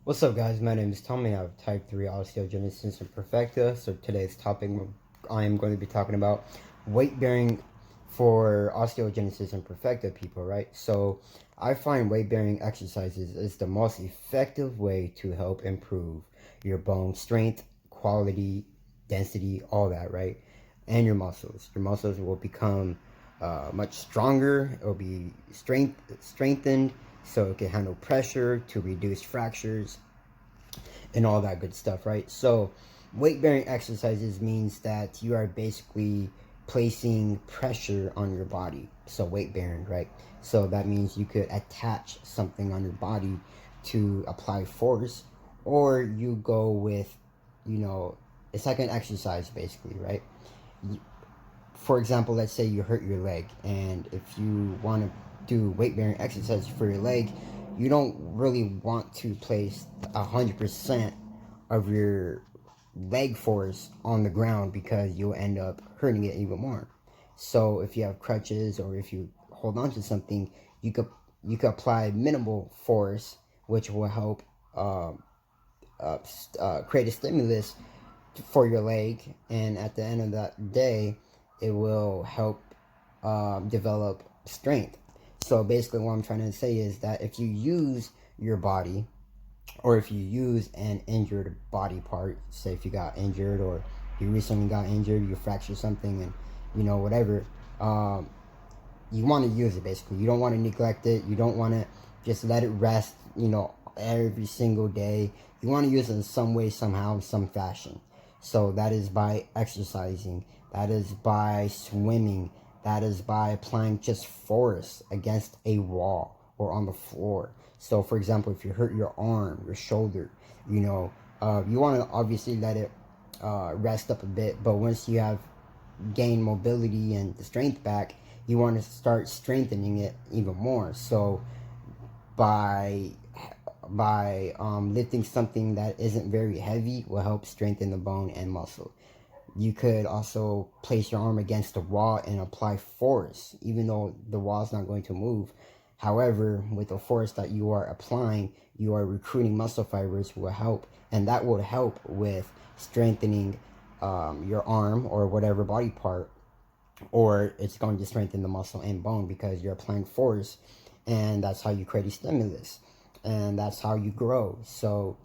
What's up, guys? My name is Tommy. I have type 3 Osteogenesis Imperfecta. So today's topic, I am going to be talking about weight bearing for Osteogenesis Imperfecta people, right? So I find weight bearing exercises is the most effective way to help improve your bone strength, quality, density, all that, right? And your muscles. Your muscles will become much stronger. It will be strengthened so it can handle pressure, to reduce fractures, and all that good stuff, right? So weight bearing exercises means that you are basically placing pressure on your body. So weight bearing, right? So that means you could attach something on your body to apply force, or you go with, it's like an exercise basically, right? For example, let's say you hurt your leg, and if you want to do weight bearing exercise for your leg, you don't really want to place 100% of your leg force on the ground because you'll end up hurting it even more. So if you have crutches or if you hold on to something, you could apply minimal force, which will help create a stimulus for your leg, and at the end of that day, it will help develop strength. So basically, what I'm trying to say is that if you use your body, or if you use an injured body part, say if you got injured or you recently got injured, you fractured something, and whatever, you want to use it basically. You don't want to neglect it. You don't want to just let it rest, every single day. You want to use it in some way, somehow, in some fashion. So that is by exercising. That is by swimming. That is by applying just force against a wall or on the floor. So, for example, if you hurt your arm, your shoulder, you want to obviously let it rest up a bit. But once you have gained mobility and the strength back, you want to start strengthening it even more. So, by lifting something that isn't very heavy will help strengthen the bone and muscle. You could also place your arm against the wall and apply force, even though the wall is not going to move. However, with the force that you are applying, you are recruiting muscle fibers who will help, and that will help with strengthening your arm or whatever body part, or it's going to strengthen the muscle and bone because you're applying force, and that's how you create a stimulus, and that's how you grow. So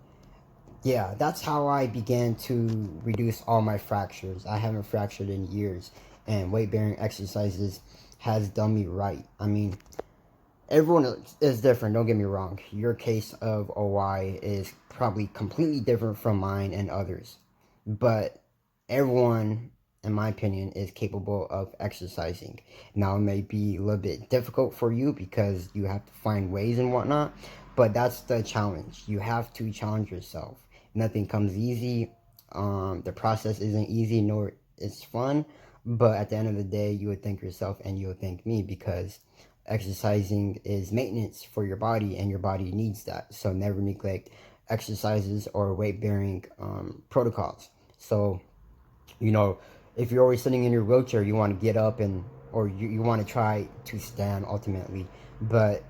yeah, that's how I began to reduce all my fractures. I haven't fractured in years, and weight bearing exercises has done me right. I mean, everyone is different, don't get me wrong. Your case of OI is probably completely different from mine and others, but everyone, in my opinion, is capable of exercising. Now, it may be a little bit difficult for you because you have to find ways and whatnot, but that's the challenge. You have to challenge yourself. Nothing comes easy. The process isn't easy, nor it's fun, but at the end of the day, you would thank yourself and you would thank me, because exercising is maintenance for your body, and your body needs that. So never neglect exercises or weight bearing protocols. So, you know, if you're always sitting in your wheelchair, you want to get up, and or you want to try to stand ultimately. But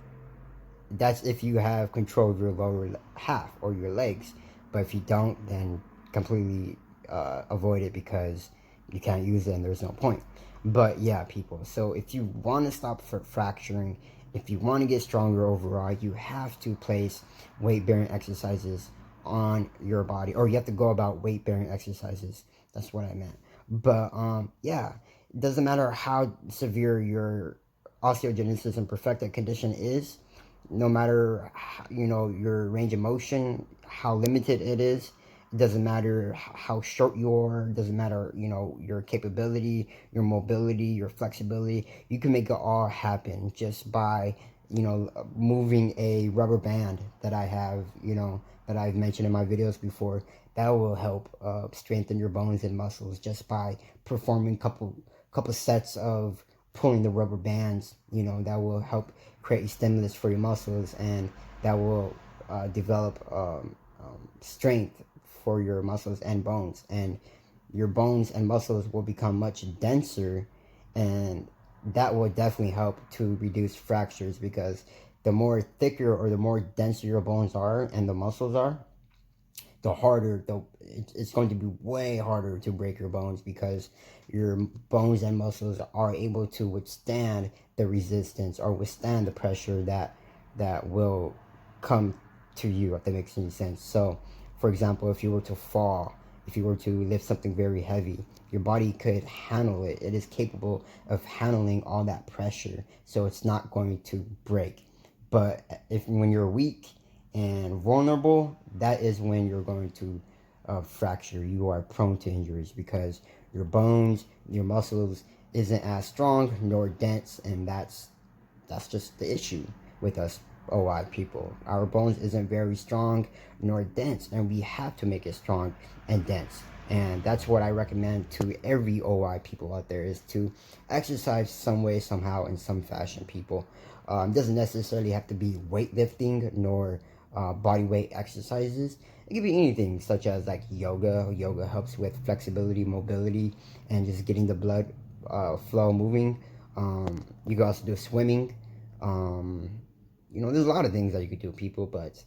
that's if you have control of your lower half or your legs. But if you don't, then completely avoid it, because you can't use it and there's no point. But yeah, people, so if you want to stop fracturing, if you want to get stronger overall, you have to place weight bearing exercises on your body, or you have to go about weight bearing exercises. That's what I meant. But yeah, it doesn't matter how severe your osteogenesis imperfecta condition is, no matter your range of motion, how limited it is. It doesn't matter how short you are. It doesn't matter your capability, your mobility, your flexibility. You can make it all happen just by moving a rubber band that I have, that I've mentioned in my videos before. That will help strengthen your bones and muscles just by performing couple sets of pulling the rubber bands. That will help create a stimulus for your muscles, and that will develop strength for your muscles and bones, and your bones and muscles will become much denser, and that will definitely help to reduce fractures, because the more thicker or the more denser your bones are and the muscles are, the harder it's going to be way harder to break your bones, because your bones and muscles are able to withstand the resistance or withstand the pressure that will come to you, if that makes any sense. So for example, if you were to fall, if you were to lift something very heavy, your body could handle it. It is capable of handling all that pressure, so it's not going to break. But if when you're weak and vulnerable, that is when you're going to fracture. You are prone to injuries because your bones, your muscles isn't as strong nor dense, and that's just the issue with us OI people. Our bones isn't very strong nor dense, and we have to make it strong and dense. And that's what I recommend to every OI people out there, is to exercise some way, somehow, in some fashion, people. It doesn't necessarily have to be weightlifting nor body weight exercises. It could be anything, such as like yoga. Yoga helps with flexibility, mobility, and just getting the blood flow moving. You can also do swimming. You know, there's a lot of things that you could do, people, but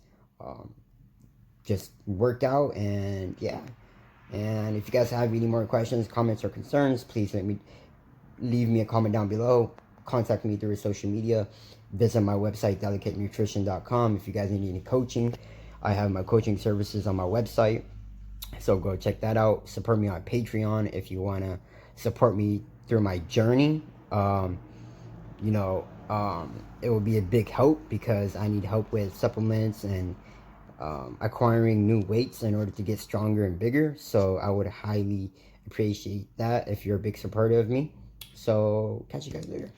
just work out. And yeah. And if you guys have any more questions, comments, or concerns, please leave me a comment down below. Contact me through social media. Visit my website, delicatenutrition.com. If you guys need any coaching, I have my coaching services on my website, so go check that out. Support me on Patreon if you want to support me through my journey. You know, it will be a big help, because I need help with supplements and acquiring new weights in order to get stronger and bigger. So I would highly appreciate that if you're a big supporter of me. So catch you guys later.